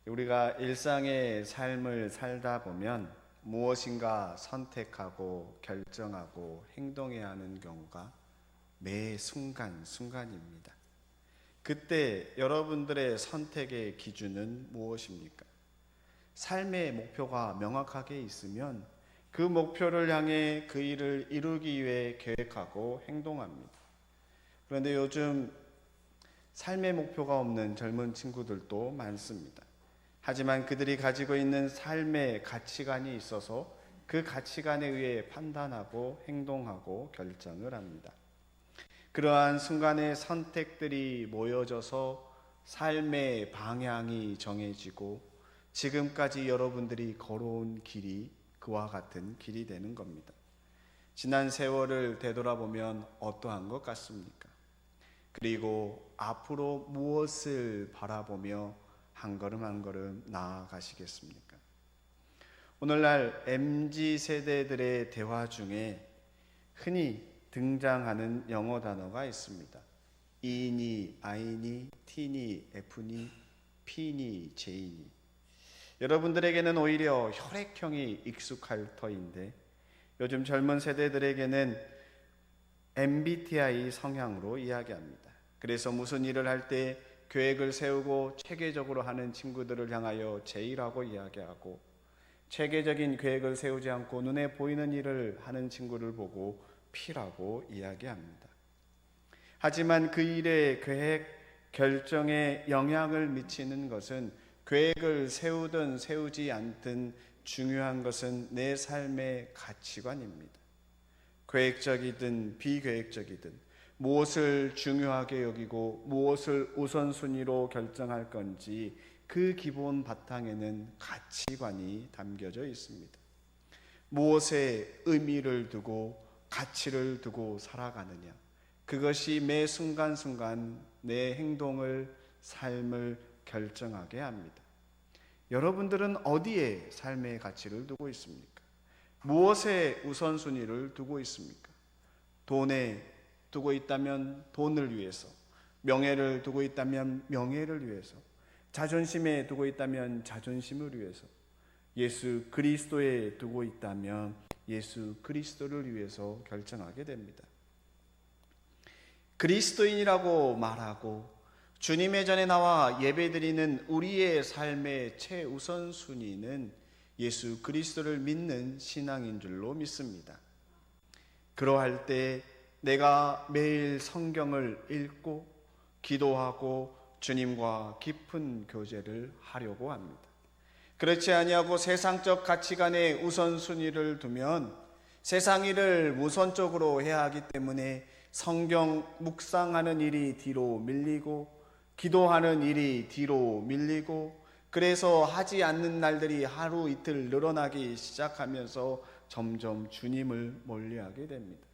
우리가 일상의 삶을 살다 보면 무엇인가 선택하고 결정하고 행동해야 하는 경우가 매 순간순간입니다. 그때 여러분들의 선택의 기준은 무엇입니까? 삶의 목표가 명확하게 있으면 그 목표를 향해 그 일을 이루기 위해 계획하고 행동합니다. 그런데 요즘 삶의 목표가 없는 젊은 친구들도 많습니다. 하지만 그들이 가지고 있는 삶의 가치관이 있어서 그 가치관에 의해 판단하고 행동하고 결정을 합니다. 그러한 순간의 선택들이 모여져서 삶의 방향이 정해지고 지금까지 여러분들이 걸어온 길이 그와 같은 길이 되는 겁니다. 지난 세월을 되돌아보면 어떠한 것 같습니까? 그리고 앞으로 무엇을 바라보며 한 걸음 한 걸음 나아가시겠습니까? 오늘날 MZ세대들의 대화 중에 흔히 등장하는 영어 단어가 있습니다. E니, I니, T니, F니, P니, J니. 여러분들에게는 오히려 혈액형이 익숙할 터인데 요즘 젊은 세대들에게는 MBTI 성향으로 이야기합니다. 그래서 무슨 일을 할 때 계획을 세우고 체계적으로 하는 친구들을 향하여 J라고 이야기하고, 체계적인 계획을 세우지 않고 눈에 보이는 일을 하는 친구를 보고 P라고 이야기합니다. 하지만 그 일의 계획 결정에 영향을 미치는 것은 계획을 세우든 세우지 않든 중요한 것은 내 삶의 가치관입니다. 계획적이든 비계획적이든 무엇을 중요하게 여기고 무엇을 우선순위로 결정할 건지 그 기본 바탕에는 가치관이 담겨져 있습니다. 무엇에 의미를 두고 가치를 두고 살아가느냐, 그것이 매 순간순간 내 행동을, 삶을 결정하게 합니다. 여러분들은 어디에 삶의 가치를 두고 있습니까? 무엇에 우선순위를 두고 있습니까? 돈에 두고 있다면 돈을 위해서, 명예를 두고 있다면 명예를 위해서, 자존심에 두고 있다면 자존심을 위해서, 예수 그리스도에 두고 있다면 예수 그리스도를 위해서 결정하게 됩니다. 그리스도인이라고 말하고 주님의 전에 나와 예배드리는 우리의 삶의 최우선순위는 예수 그리스도를 믿는 신앙인 줄로 믿습니다. 그러할 때 내가 매일 성경을 읽고 기도하고 주님과 깊은 교제를 하려고 합니다. 그렇지 아니하고 세상적 가치관에 우선순위를 두면 세상 일을 우선적으로 해야 하기 때문에 성경 묵상하는 일이 뒤로 밀리고 기도하는 일이 뒤로 밀리고, 그래서 하지 않는 날들이 하루 이틀 늘어나기 시작하면서 점점 주님을 멀리하게 됩니다.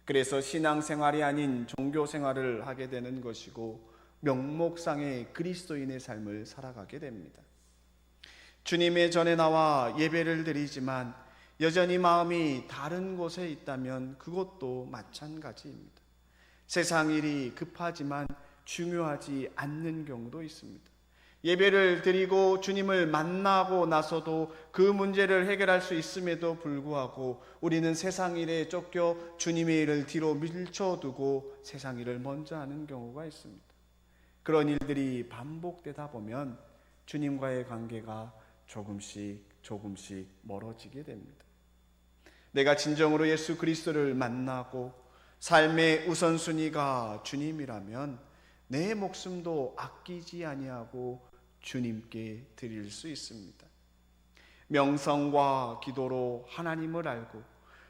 그래서 신앙생활이 아닌 종교생활을 하게 되는 것이고 명목상의 그리스도인의 삶을 살아가게 됩니다. 주님의 전에 나와 예배를 드리지만 여전히 마음이 다른 곳에 있다면 그것도 마찬가지입니다. 세상 일이 급하지만 중요하지 않는 경우도 있습니다. 예배를 드리고 주님을 만나고 나서도 그 문제를 해결할 수 있음에도 불구하고 우리는 세상 일에 쫓겨 주님의 일을 뒤로 밀쳐두고 세상 일을 먼저 하는 경우가 있습니다. 그런 일들이 반복되다 보면 주님과의 관계가 조금씩 멀어지게 됩니다. 내가 진정으로 예수 그리스도를 만나고 삶의 우선순위가 주님이라면 내 목숨도 아끼지 아니하고 주님께 드릴 수 있습니다. 명성과 기도로 하나님을 알고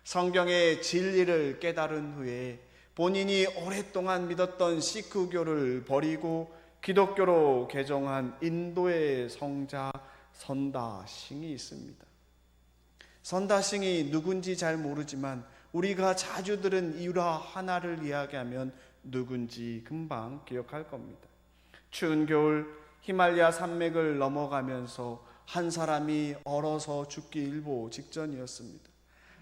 성경의 진리를 깨달은 후에 본인이 오랫동안 믿었던 시크교를 버리고 기독교로 개종한 인도의 성자 선다싱이 있습니다. 선다싱이 누군지 잘 모르지만 우리가 자주 들은 일화 하나를 이야기하면 누군지 금방 기억할 겁니다. 추운 겨울 히말라야 산맥을 넘어가면서 한 사람이 얼어서 죽기 일보 직전이었습니다.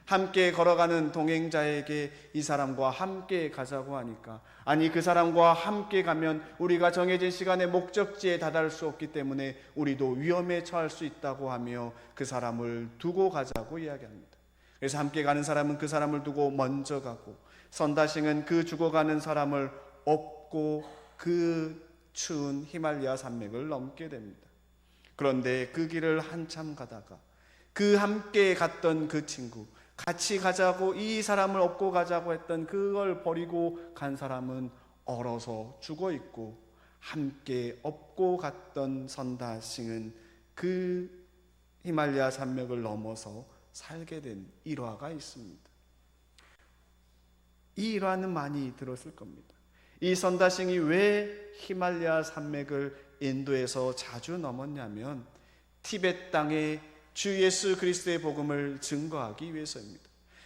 함께 걸어가는 동행자에게 이 사람과 함께 가자고 하니까, 아니 그 사람과 함께 가면 우리가 정해진 시간에 목적지에 다다를 수 없기 때문에 우리도 위험에 처할 수 있다고 하며 그 사람을 두고 가자고 이야기합니다. 그래서 함께 가는 사람은 그 사람을 두고 먼저 가고, 선다싱은 그 죽어가는 사람을 업고 그 추운 히말라야 산맥을 넘게 됩니다. 그런데 그 길을 한참 가다가 그 함께 갔던 그 친구, 같이 가자고 이 사람을 업고 가자고 했던 그걸 버리고 간 사람은 얼어서 죽어 있고, 함께 업고 갔던 선다싱은 그 히말라야 산맥을 넘어서 살게 된 일화가 있습니다. 이 일화는 많이 들었을 겁니다. 이 선다싱이 왜 히말라야 산맥을 인도에서 자주 넘었냐면 티벳 땅에 주 예수 그리스도의 복음을 증거하기 위해서입니다.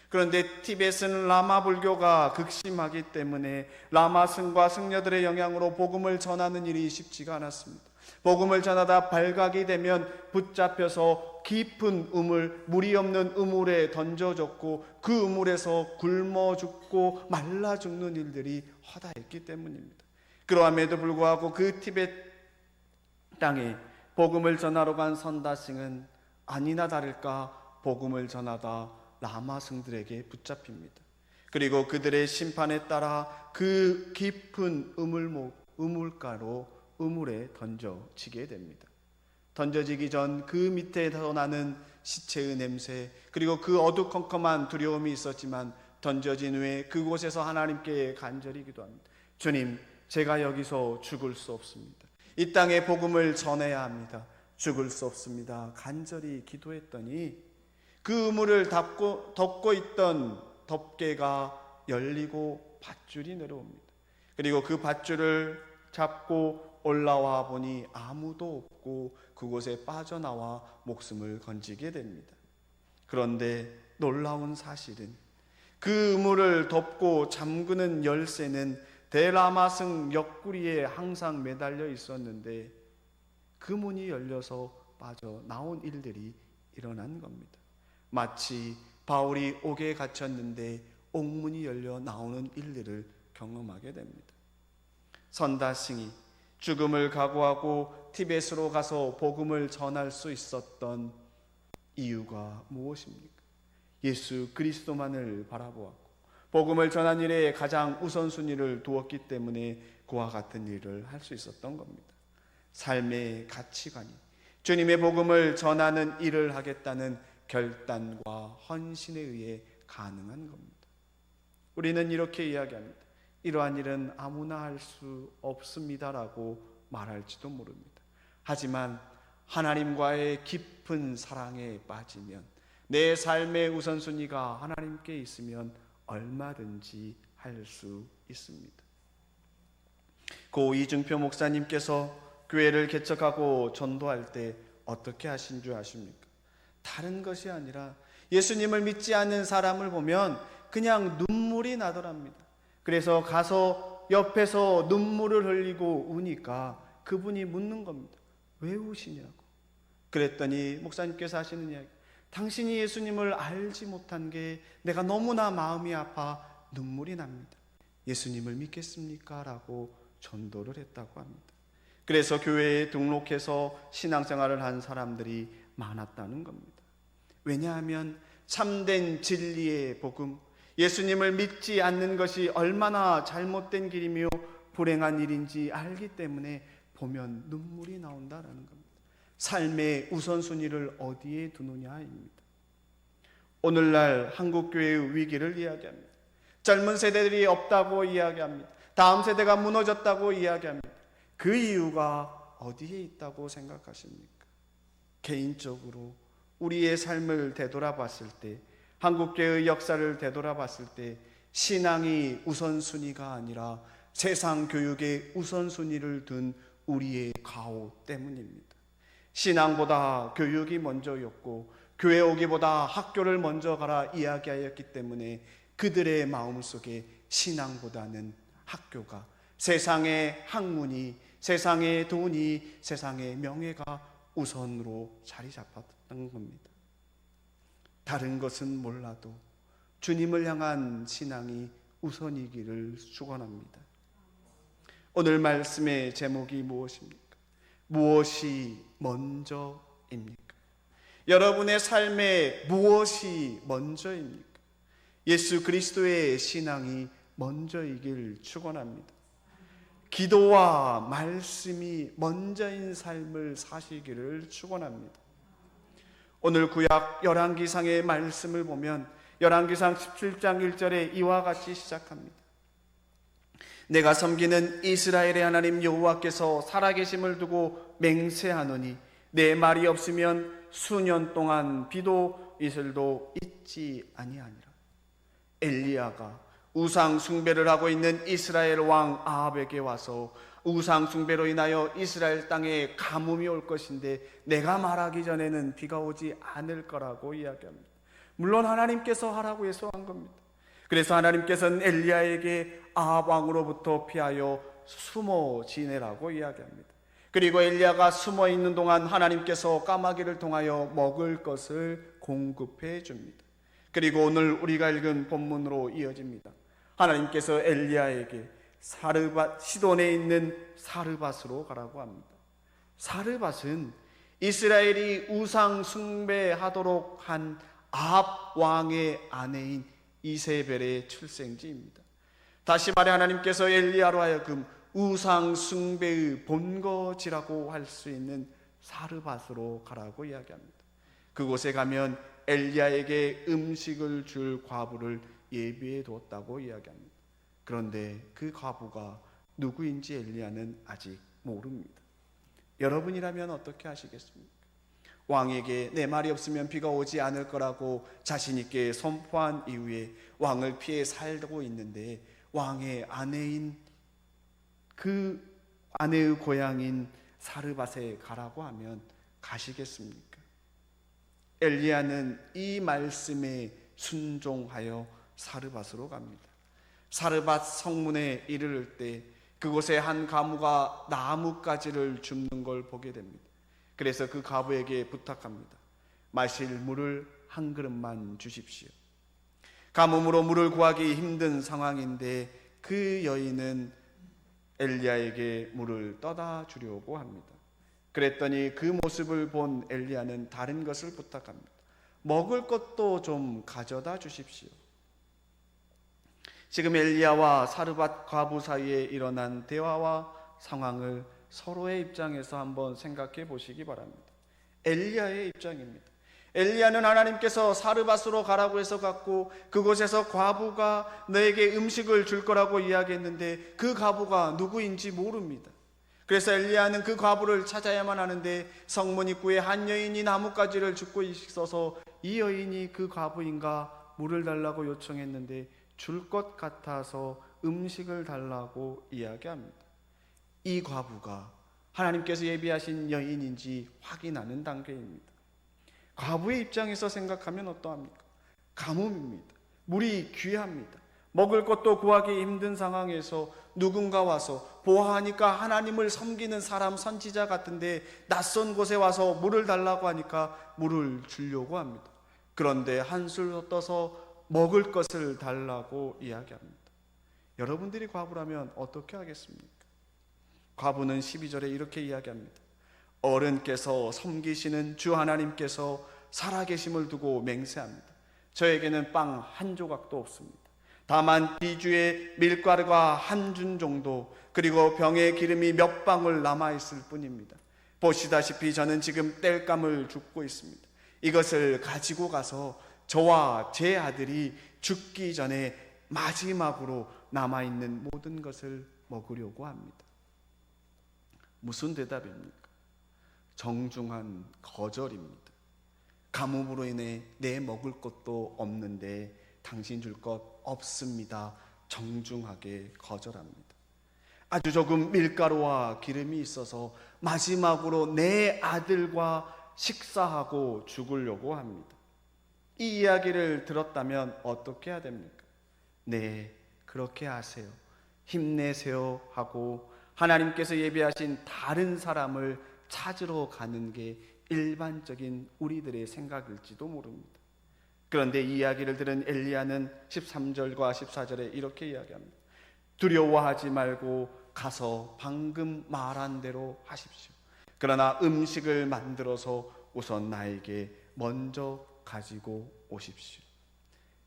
그런데 티벳은 라마 불교가 극심하기 때문에 라마 승과 승려들의 영향으로 복음을 전하는 일이 쉽지가 않았습니다. 복음을 전하다 발각이 되면 붙잡혀서 깊은 우물, 물이 없는 우물에 던져졌고 그 우물에서 굶어 죽고 말라 죽는 일들이 허다했기 때문입니다. 그러함에도 불구하고 그 티벳 땅에 복음을 전하러 간 선다싱은 아니나 다를까 복음을 전하다 라마 승들에게 붙잡힙니다. 그리고 그들의 심판에 따라 그 깊은 우물가로 우물에 던져지게 됩니다. 던져지기 전 그 밑에서 나는 시체의 냄새, 그리고 그 어두컴컴한 두려움이 있었지만 던져진 후에 그곳에서 하나님께 간절히 기도합니다. 주님, 제가 여기서 죽을 수 없습니다. 이 땅에 복음을 전해야 합니다. 죽을 수 없습니다. 간절히 기도했더니 그 우물을 덮고 있던 덮개가 열리고 밧줄이 내려옵니다. 그리고 그 밧줄을 잡고 올라와 보니 아무도 없고 그곳에 빠져나와 목숨을 건지게 됩니다. 그런데 놀라운 사실은 그 우물을 덮고 잠그는 열쇠는 대라마승 옆구리에 항상 매달려 있었는데 그 문이 열려서 빠져나온 일들이 일어난 겁니다. 마치 바울이 옥에 갇혔는데 옥문이 열려 나오는 일들을 경험하게 됩니다. 선다싱이 죽음을 각오하고 티벳으로 가서 복음을 전할 수 있었던 이유가 무엇입니까? 예수 그리스도만을 바라보았고 복음을 전한 일에 가장 우선순위를 두었기 때문에 그와 같은 일을 할 수 있었던 겁니다. 삶의 가치관이 주님의 복음을 전하는 일을 하겠다는 결단과 헌신에 의해 가능한 겁니다. 우리는 이렇게 이야기합니다. 이러한 일은 아무나 할 수 없습니다라고 말할지도 모릅니다. 하지만 하나님과의 깊은 사랑에 빠지면, 내 삶의 우선순위가 하나님께 있으면 얼마든지 할 수 있습니다. 고 이중표 목사님께서 교회를 개척하고 전도할 때 어떻게 하신 줄 아십니까? 다른 것이 아니라 예수님을 믿지 않는 사람을 보면 그냥 눈물이 나더랍니다. 그래서 가서 옆에서 눈물을 흘리고 우니까 그분이 묻는 겁니다. 왜 우시냐고. 그랬더니 목사님께서 하시는 이야기, 당신이 예수님을 알지 못한 게 내가 너무나 마음이 아파 눈물이 납니다. 예수님을 믿겠습니까? 라고 전도를 했다고 합니다. 그래서 교회에 등록해서 신앙생활을 한 사람들이 많았다는 겁니다. 왜냐하면 참된 진리의 복음, 예수님을 믿지 않는 것이 얼마나 잘못된 길이며 불행한 일인지 알기 때문에 보면 눈물이 나온다라는 겁니다. 삶의 우선순위를 어디에 두느냐입니다. 오늘날 한국교회의 위기를 이야기합니다. 젊은 세대들이 없다고 이야기합니다. 다음 세대가 무너졌다고 이야기합니다. 그 이유가 어디에 있다고 생각하십니까? 개인적으로 우리의 삶을 되돌아봤을 때, 한국교회의 역사를 되돌아봤을 때 신앙이 우선순위가 아니라 세상 교육에 우선순위를 둔 우리의 가오 때문입니다. 신앙보다 교육이 먼저였고 교회 오기보다 학교를 먼저 가라 이야기하였기 때문에 그들의 마음속에 신앙보다는 학교가, 세상의 학문이, 세상의 돈이, 세상의 명예가 우선으로 자리 잡았던 겁니다. 다른 것은 몰라도 주님을 향한 신앙이 우선이기를 축원합니다. 오늘 말씀의 제목이 무엇입니까? 무엇이 먼저입니까? 여러분의 삶에 무엇이 먼저입니까? 예수 그리스도의 신앙이 먼저이길 축원합니다. 기도와 말씀이 먼저인 삶을 사시기를 축원합니다. 오늘 구약 열왕기상의 말씀을 보면 열왕기상 17장 1절에 이와 같이 시작합니다. 내가 섬기는 이스라엘의 하나님 여호와께서 살아계심을 두고 맹세하노니 내 말이 없으면 수년 동안 비도 이슬도 있지 아니하니라. 엘리야가 우상 숭배를 하고 있는 이스라엘 왕 아합에게 와서 우상 숭배로 인하여 이스라엘 땅에 가뭄이 올 것인데 내가 말하기 전에는 비가 오지 않을 거라고 이야기합니다. 물론 하나님께서 하라고 예소한 겁니다. 그래서 하나님께서는 엘리야에게 아합 왕으로부터 피하여 숨어 지내라고 이야기합니다. 그리고 엘리야가 숨어 있는 동안 하나님께서 까마귀를 통하여 먹을 것을 공급해 줍니다. 그리고 오늘 우리가 읽은 본문으로 이어집니다. 하나님께서 엘리야에게 시돈에 있는 사르밧으로 가라고 합니다. 사르밧은 이스라엘이 우상 숭배하도록 한 아합 왕의 아내인 이세벨의 출생지입니다. 다시 말해 하나님께서 엘리야로 하여금 우상 숭배의 본거지라고 할 수 있는 사르밧으로 가라고 이야기합니다. 그곳에 가면 엘리야에게 음식을 줄 과부를 예비해 두었다고 이야기합니다. 그런데 그 과부가 누구인지 엘리야는 아직 모릅니다. 여러분이라면 어떻게 하시겠습니까? 왕에게 내 말이 없으면 비가 오지 않을 거라고 자신 있게 선포한 이후에 왕을 피해 살고 있는데 왕의 아내인 그 아내의 고향인 사르밧에 가라고 하면 가시겠습니까? 엘리야는 이 말씀에 순종하여 사르밧으로 갑니다. 사르밧 성문에 이르를 때 그곳에 한 가무가 나뭇가지를 줍는 걸 보게 됩니다. 그래서 그 가부에게 부탁합니다. 마실 물을 한 그릇만 주십시오. 가뭄으로 물을 구하기 힘든 상황인데 그 여인은 엘리야에게 물을 떠다 주려고 합니다. 그랬더니 그 모습을 본 엘리야는 다른 것을 부탁합니다. 먹을 것도 좀 가져다 주십시오. 지금 엘리야와 사르밧 과부 사이에 일어난 대화와 상황을 서로의 입장에서 한번 생각해 보시기 바랍니다. 엘리야의 입장입니다. 엘리야는 하나님께서 사르밧으로 가라고 해서 갔고 그곳에서 과부가 너에게 음식을 줄 거라고 이야기했는데 그 과부가 누구인지 모릅니다. 그래서 엘리야는 그 과부를 찾아야만 하는데 성문 입구에 한 여인이 나뭇가지를 줍고 있어서 이 여인이 그 과부인가 물을 달라고 요청했는데 줄 것 같아서 음식을 달라고 이야기합니다. 이 과부가 하나님께서 예비하신 여인인지 확인하는 단계입니다. 과부의 입장에서 생각하면 어떠합니까? 가뭄입니다. 물이 귀합니다. 먹을 것도 구하기 힘든 상황에서 누군가 와서 보아하니까 하나님을 섬기는 사람 선지자 같은데 낯선 곳에 와서 물을 달라고 하니까 물을 주려고 합니다. 그런데 한술 떠서 먹을 것을 달라고 이야기합니다. 여러분들이 과부라면 어떻게 하겠습니까? 과부는 12절에 이렇게 이야기합니다. 어른께서 섬기시는 주 하나님께서 살아계심을 두고 맹세합니다. 저에게는 빵 한 조각도 없습니다. 다만 비주에 밀가루가 한 준 정도 그리고 병에 기름이 몇 방울 남아있을 뿐입니다. 보시다시피 저는 지금 땔감을 줍고 있습니다. 이것을 가지고 가서 저와 제 아들이 죽기 전에 마지막으로 남아있는 모든 것을 먹으려고 합니다. 무슨 대답입니까? 정중한 거절입니다. 가뭄으로 인해 내 먹을 것도 없는데 당신 줄 것 없습니다. 정중하게 거절합니다. 아주 조금 밀가루와 기름이 있어서 마지막으로 내 아들과 식사하고 죽으려고 합니다. 이 이야기를 들었다면 어떻게 해야 됩니까? 네, 그렇게 하세요. 힘내세요 하고 하나님께서 예비하신 다른 사람을 찾으러 가는 게 일반적인 우리들의 생각일지도 모릅니다. 그런데 이 이야기를 들은 엘리야는 13절과 14절에 이렇게 이야기합니다. 두려워하지 말고 가서 방금 말한 대로 하십시오. 그러나 음식을 만들어서 우선 나에게 먼저 가지고 오십시오.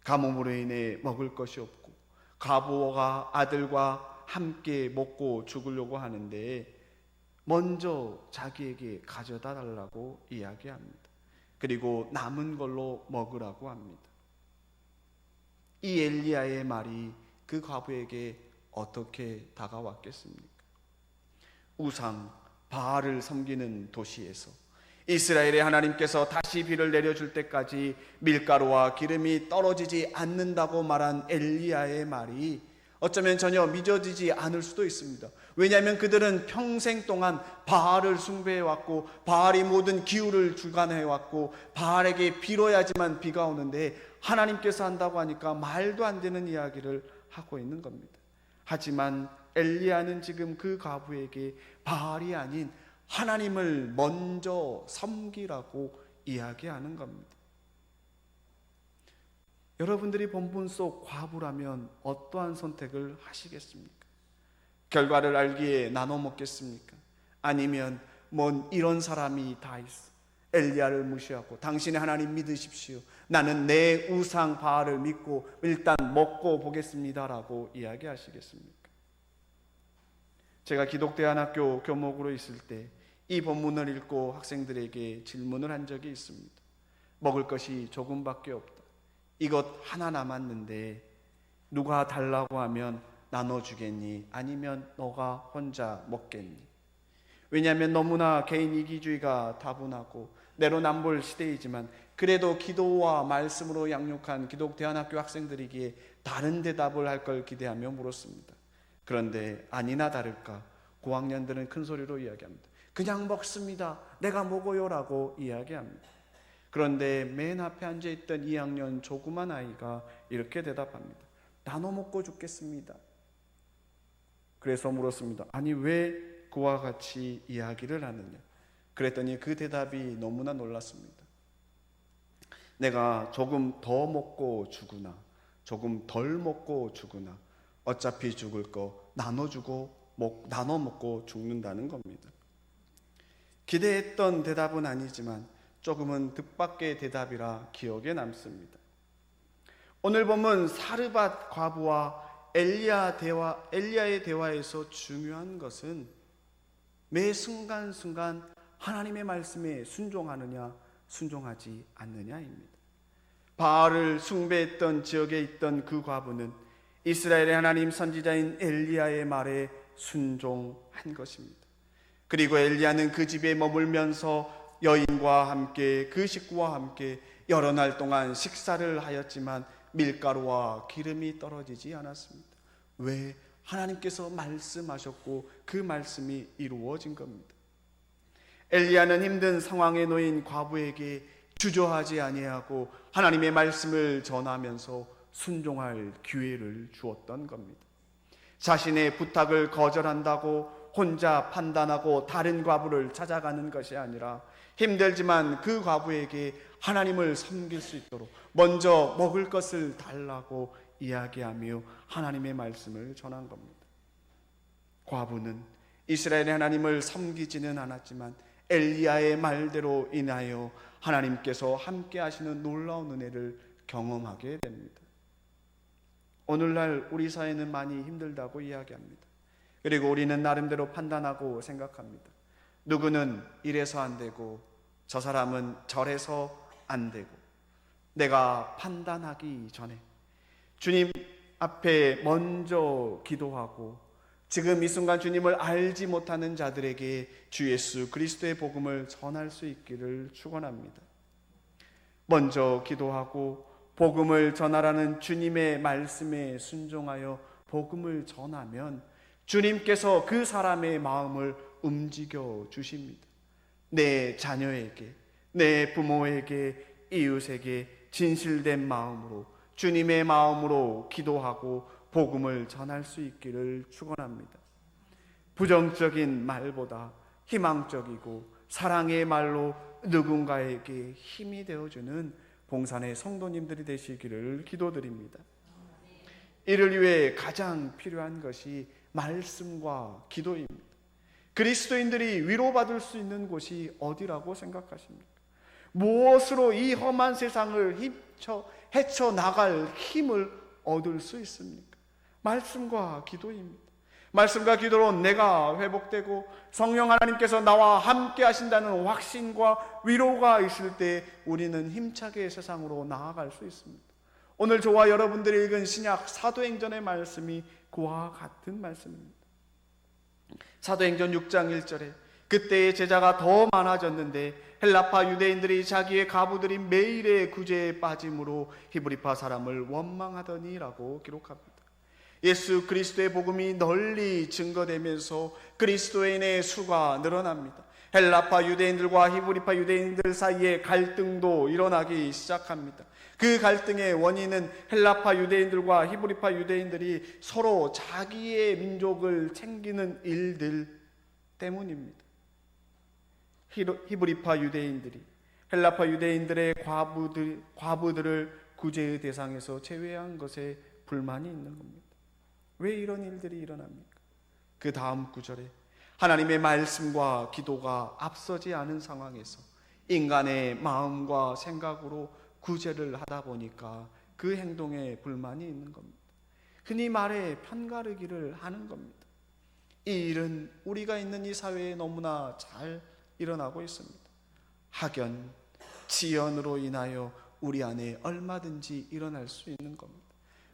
가뭄으로 인해 먹을 것이 없고 과부가 아들과 함께 먹고 죽으려고 하는데 먼저 자기에게 가져다 달라고 이야기합니다. 그리고 남은 걸로 먹으라고 합니다. 이 엘리야의 말이 그 과부에게 어떻게 다가왔겠습니까? 우상 바알을 섬기는 도시에서 이스라엘의 하나님께서 다시 비를 내려줄 때까지 밀가루와 기름이 떨어지지 않는다고 말한 엘리야의 말이 어쩌면 전혀 믿어지지 않을 수도 있습니다. 왜냐하면 그들은 평생 동안 바알을 숭배해왔고 바알이 모든 기후를 주관해왔고 바알에게 빌어야지만 비가 오는데 하나님께서 한다고 하니까 말도 안 되는 이야기를 하고 있는 겁니다. 하지만 엘리야는 지금 그 과부에게 바알이 아닌 하나님을 먼저 섬기라고 이야기하는 겁니다. 여러분들이 본문 속 과부라면 어떠한 선택을 하시겠습니까? 결과를 알기에 나눠 먹겠습니까? 아니면 뭔 이런 사람이 다 있어, 엘리야를 무시하고 당신의 하나님 믿으십시오, 나는 내 우상 바알을 믿고 일단 먹고 보겠습니다라고 이야기하시겠습니까? 제가 기독대안학교 교목으로 있을 때 이 본문을 읽고 학생들에게 질문을 한 적이 있습니다. 먹을 것이 조금밖에 없다, 이것 하나 남았는데 누가 달라고 하면 나눠주겠니? 아니면 너가 혼자 먹겠니? 왜냐하면 너무나 개인 이기주의가 다분하고 내로남불 시대이지만 그래도 기도와 말씀으로 양육한 기독대안학교 학생들이기에 다른 대답을 할 걸 기대하며 물었습니다. 그런데 아니나 다를까 고학년들은 큰 소리로 이야기합니다. 그냥 먹습니다, 내가 먹어요 라고 이야기합니다. 그런데 맨 앞에 앉아있던 2학년 조그만 아이가 이렇게 대답합니다. 나눠 먹고 죽겠습니다. 그래서 물었습니다. 아니 왜 그와 같이 이야기를 하느냐? 그랬더니 그 대답이 너무나 놀랐습니다. 내가 조금 더 먹고 죽으나 조금 덜 먹고 죽으나 어차피 죽을 거 나눠 먹고 죽는다는 겁니다. 기대했던 대답은 아니지만 조금은 뜻밖의 대답이라 기억에 남습니다. 오늘 보면 사르밧 과부와 엘리야의 대화에서 중요한 것은 매 순간순간 하나님의 말씀에 순종하느냐 순종하지 않느냐입니다. 바알을 숭배했던 지역에 있던 그 과부는 이스라엘의 하나님 선지자인 엘리야의 말에 순종한 것입니다. 그리고 엘리야는 그 집에 머물면서 여인과 함께 그 식구와 함께 여러 날 동안 식사를 하였지만 밀가루와 기름이 떨어지지 않았습니다. 왜? 하나님께서 말씀하셨고 그 말씀이 이루어진 겁니다. 엘리야는 힘든 상황에 놓인 과부에게 주저하지 아니하고 하나님의 말씀을 전하면서 순종할 기회를 주었던 겁니다. 자신의 부탁을 거절한다고 혼자 판단하고 다른 과부를 찾아가는 것이 아니라 힘들지만 그 과부에게 하나님을 섬길 수 있도록 먼저 먹을 것을 달라고 이야기하며 하나님의 말씀을 전한 겁니다. 과부는 이스라엘의 하나님을 섬기지는 않았지만 엘리야의 말대로 인하여 하나님께서 함께 하시는 놀라운 은혜를 경험하게 됩니다. 오늘날 우리 사회는 많이 힘들다고 이야기합니다. 그리고 우리는 나름대로 판단하고 생각합니다. 누구는 이래서 안 되고 저 사람은 저래서 안 되고, 내가 판단하기 전에 주님 앞에 먼저 기도하고 지금 이 순간 주님을 알지 못하는 자들에게 주 예수 그리스도의 복음을 전할 수 있기를 축원합니다. 먼저 기도하고 복음을 전하라는 주님의 말씀에 순종하여 복음을 전하면 주님께서 그 사람의 마음을 움직여 주십니다. 내 자녀에게, 내 부모에게, 이웃에게 진실된 마음으로 주님의 마음으로 기도하고 복음을 전할 수 있기를 축원합니다. 부정적인 말보다 희망적이고 사랑의 말로 누군가에게 힘이 되어주는 봉산의 성도님들이 되시기를 기도드립니다. 이를 위해 가장 필요한 것이 말씀과 기도입니다. 그리스도인들이 위로받을 수 있는 곳이 어디라고 생각하십니까? 무엇으로 이 험한 세상을 헤쳐나갈 힘을 얻을 수 있습니까? 말씀과 기도입니다. 말씀과 기도로 내가 회복되고 성령 하나님께서 나와 함께 하신다는 확신과 위로가 있을 때 우리는 힘차게 세상으로 나아갈 수 있습니다. 오늘 저와 여러분들이 읽은 신약 사도행전의 말씀이 그와 같은 말씀입니다. 사도행전 6장 1절에 그때의 제자가 더 많아졌는데 헬라파 유대인들이 자기의 가부들인 매일의 구제에 빠짐으로 히브리파 사람을 원망하더니라고 기록합니다. 예수 그리스도의 복음이 널리 증거되면서 그리스도인의 수가 늘어납니다. 헬라파 유대인들과 히브리파 유대인들 사이에 갈등도 일어나기 시작합니다. 그 갈등의 원인은 헬라파 유대인들과 히브리파 유대인들이 서로 자기의 민족을 챙기는 일들 때문입니다. 히브리파 유대인들이 헬라파 유대인들의 과부들을 구제의 대상에서 제외한 것에 불만이 있는 겁니다. 왜 이런 일들이 일어납니까? 그 다음 구절에 하나님의 말씀과 기도가 앞서지 않은 상황에서 인간의 마음과 생각으로 구제를 하다 보니까 그 행동에 불만이 있는 겁니다. 흔히 말해 편가르기를 하는 겁니다. 이 일은 우리가 있는 이 사회에 너무나 잘 일어나고 있습니다. 학연, 지연으로 인하여 우리 안에 얼마든지 일어날 수 있는 겁니다.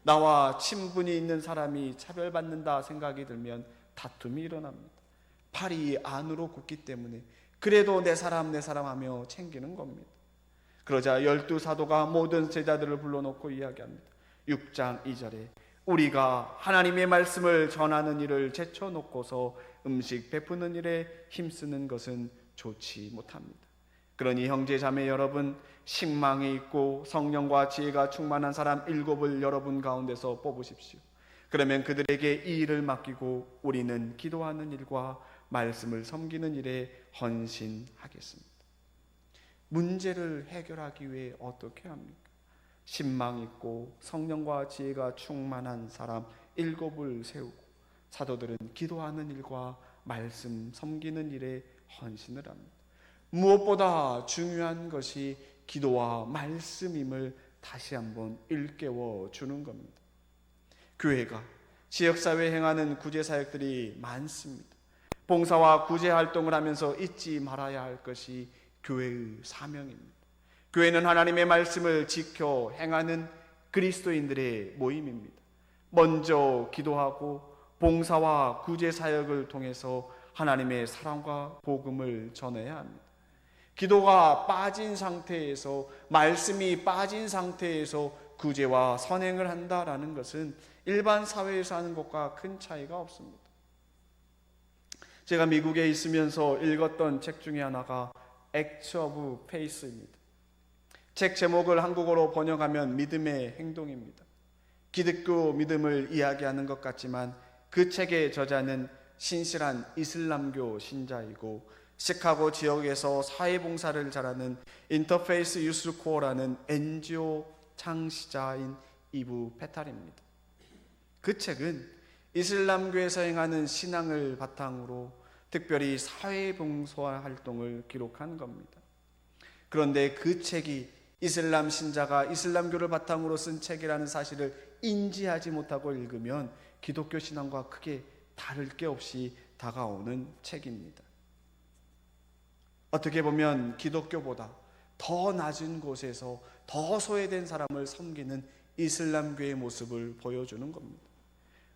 나와 친분이 있는 사람이 차별받는다 생각이 들면 다툼이 일어납니다. 팔이 안으로 굽기 때문에 그래도 내 사람 하며 챙기는 겁니다. 그러자 12사도가 모든 제자들을 불러놓고 이야기합니다. 6장 2절에 우리가 하나님의 말씀을 전하는 일을 제쳐놓고서 음식 베푸는 일에 힘쓰는 것은 좋지 못합니다. 그러니 형제 자매 여러분, 신망이 있고 성령과 지혜가 충만한 사람 7을 여러분 가운데서 뽑으십시오. 그러면 그들에게 이 일을 맡기고 우리는 기도하는 일과 말씀을 섬기는 일에 헌신하겠습니다. 문제를 해결하기 위해 어떻게 합니까? 신망 있고 성령과 지혜가 충만한 사람 7을 세우고 사도들은 기도하는 일과 말씀 섬기는 일에 헌신을 합니다. 무엇보다 중요한 것이 기도와 말씀임을 다시 한번 일깨워 주는 겁니다. 교회가 지역사회에 행하는 구제사역들이 많습니다. 봉사와 구제활동을 하면서 잊지 말아야 할 것이 교회의 사명입니다. 교회는 하나님의 말씀을 지켜 행하는 그리스도인들의 모임입니다. 먼저 기도하고 봉사와 구제사역을 통해서 하나님의 사랑과 복음을 전해야 합니다. 기도가 빠진 상태에서, 말씀이 빠진 상태에서 구제와 선행을 한다라는 것은 일반 사회에서 하는 것과 큰 차이가 없습니다. 제가 미국에 있으면서 읽었던 책 중에 하나가 Acts of Faith입니다. 책 제목을 한국어로 번역하면 믿음의 행동입니다. 기독교 믿음을 이야기하는 것 같지만 그 책의 저자는 신실한 이슬람교 신자이고 시카고 지역에서 사회봉사를 잘하는 인터페이스 유스코어라는 NGO 창시자인 이브 페탈입니다. 그 책은 이슬람교에서 행하는 신앙을 바탕으로 특별히 사회봉사 활동을 기록한 겁니다. 그런데 그 책이 이슬람 신자가 이슬람교를 바탕으로 쓴 책이라는 사실을 인지하지 못하고 읽으면 기독교 신앙과 크게 다를 게 없이 다가오는 책입니다. 어떻게 보면 기독교보다 더 낮은 곳에서 더 소외된 사람을 섬기는 이슬람교의 모습을 보여주는 겁니다.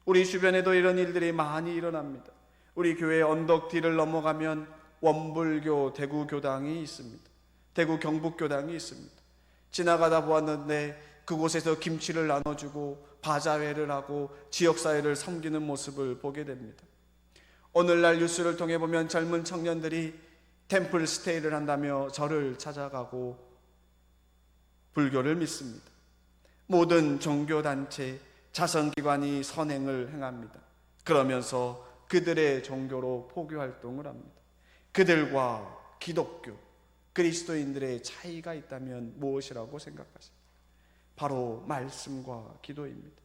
우리 주변에도 이런 일들이 많이 일어납니다. 우리 교회 언덕 뒤를 넘어가면 원불교 대구교당이 있습니다. 대구 경북교당이 있습니다. 지나가다 보았는데 그곳에서 김치를 나눠주고 바자회를 하고 지역사회를 섬기는 모습을 보게 됩니다. 오늘날 뉴스를 통해 보면 젊은 청년들이 템플 스테이를 한다며 절을 찾아가고 불교를 믿습니다. 모든 종교단체, 자선기관이 선행을 행합니다. 그러면서 그들의 종교로 포교활동을 합니다. 그들과 기독교, 그리스도인들의 차이가 있다면 무엇이라고 생각하세요? 바로 말씀과 기도입니다.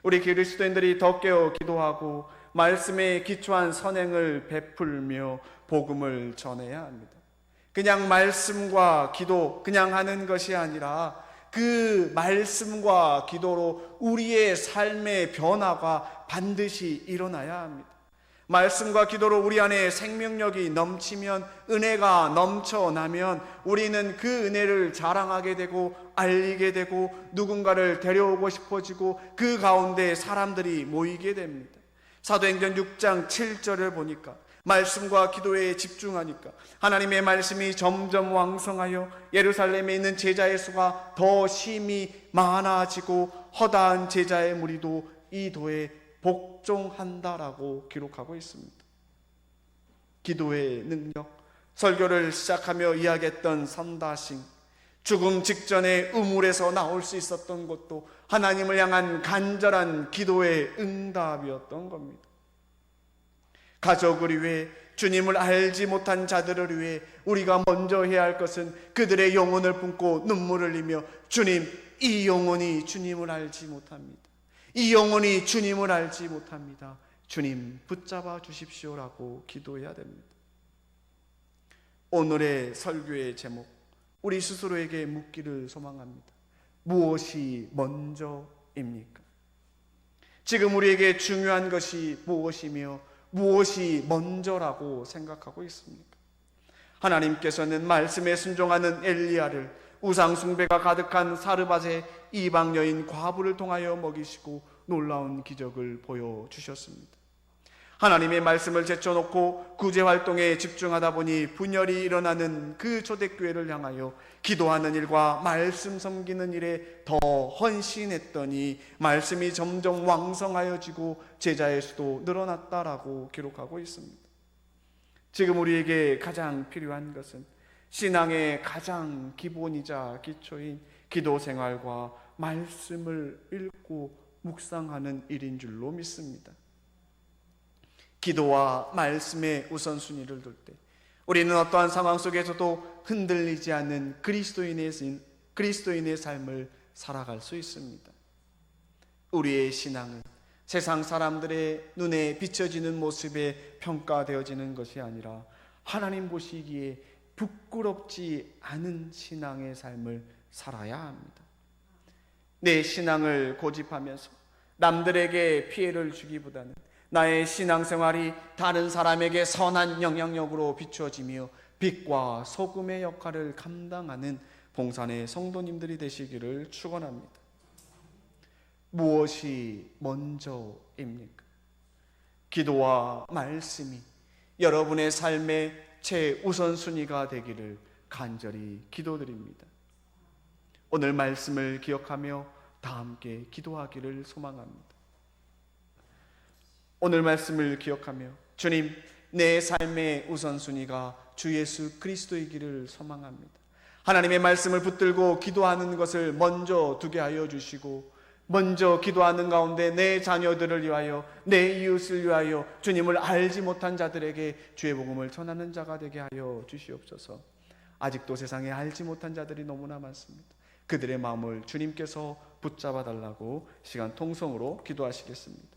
우리 그리스도인들이 더 깨어 기도하고 말씀에 기초한 선행을 베풀며 복음을 전해야 합니다. 그냥 말씀과 기도 그냥 하는 것이 아니라 그 말씀과 기도로 우리의 삶의 변화가 반드시 일어나야 합니다. 말씀과 기도로 우리 안에 생명력이 넘치면, 은혜가 넘쳐나면 우리는 그 은혜를 자랑하게 되고 알리게 되고 누군가를 데려오고 싶어지고 그 가운데 사람들이 모이게 됩니다. 사도행전 6장 7절을 보니까 말씀과 기도에 집중하니까 하나님의 말씀이 점점 왕성하여 예루살렘에 있는 제자의 수가 더 심히 많아지고 허다한 제자의 무리도 이 도에 복종한다라고 기록하고 있습니다. 기도의 능력, 설교를 시작하며 이야기했던 선다싱, 죽음 직전에 우물에서 나올 수 있었던 것도 하나님을 향한 간절한 기도의 응답이었던 겁니다. 가족을 위해, 주님을 알지 못한 자들을 위해 우리가 먼저 해야 할 것은 그들의 영혼을 품고 눈물을 흘리며, 주님, 이 영혼이 주님을 알지 못합니다. 이 영혼이 주님을 알지 못합니다. 주님 붙잡아 주십시오라고 기도해야 됩니다. 오늘의 설교의 제목, 우리 스스로에게 묻기를 소망합니다. 무엇이 먼저입니까? 지금 우리에게 중요한 것이 무엇이며 무엇이 먼저라고 생각하고 있습니까? 하나님께서는 말씀에 순종하는 엘리야를 우상 숭배가 가득한 사르밧의 이방 여인 과부를 통하여 먹이시고 놀라운 기적을 보여주셨습니다. 하나님의 말씀을 제쳐놓고 구제활동에 집중하다 보니 분열이 일어나는 그 초대교회를 향하여 기도하는 일과 말씀 섬기는 일에 더 헌신했더니 말씀이 점점 왕성하여지고 제자의 수도 늘어났다라고 기록하고 있습니다. 지금 우리에게 가장 필요한 것은 신앙의 가장 기본이자 기초인 기도 생활과 말씀을 읽고 묵상하는 일인 줄로 믿습니다. 기도와 말씀의 우선순위를 둘 때 우리는 어떠한 상황 속에서도 흔들리지 않는 그리스도인의 삶을 살아갈 수 있습니다. 우리의 신앙은 세상 사람들의 눈에 비춰지는 모습에 평가되어지는 것이 아니라 하나님 보시기에 부끄럽지 않은 신앙의 삶을 살아야 합니다. 내 신앙을 고집하면서 남들에게 피해를 주기보다는 나의 신앙생활이 다른 사람에게 선한 영향력으로 비추어지며 빛과 소금의 역할을 감당하는 봉산의 성도님들이 되시기를 축원합니다. 무엇이 먼저입니까? 기도와 말씀이 여러분의 삶의 최우선순위가 되기를 간절히 기도드립니다. 오늘 말씀을 기억하며 다 함께 기도하기를 소망합니다. 오늘 말씀을 기억하며 주님, 내 삶의 우선순위가 주 예수 그리스도이기를 소망합니다. 하나님의 말씀을 붙들고 기도하는 것을 먼저 두게 하여 주시고, 먼저 기도하는 가운데 내 자녀들을 위하여, 내 이웃을 위하여 주님을 알지 못한 자들에게 주의 복음을 전하는 자가 되게 하여 주시옵소서. 아직도 세상에 알지 못한 자들이 너무나 많습니다. 그들의 마음을 주님께서 붙잡아 달라고 시간 통성으로 기도하시겠습니다.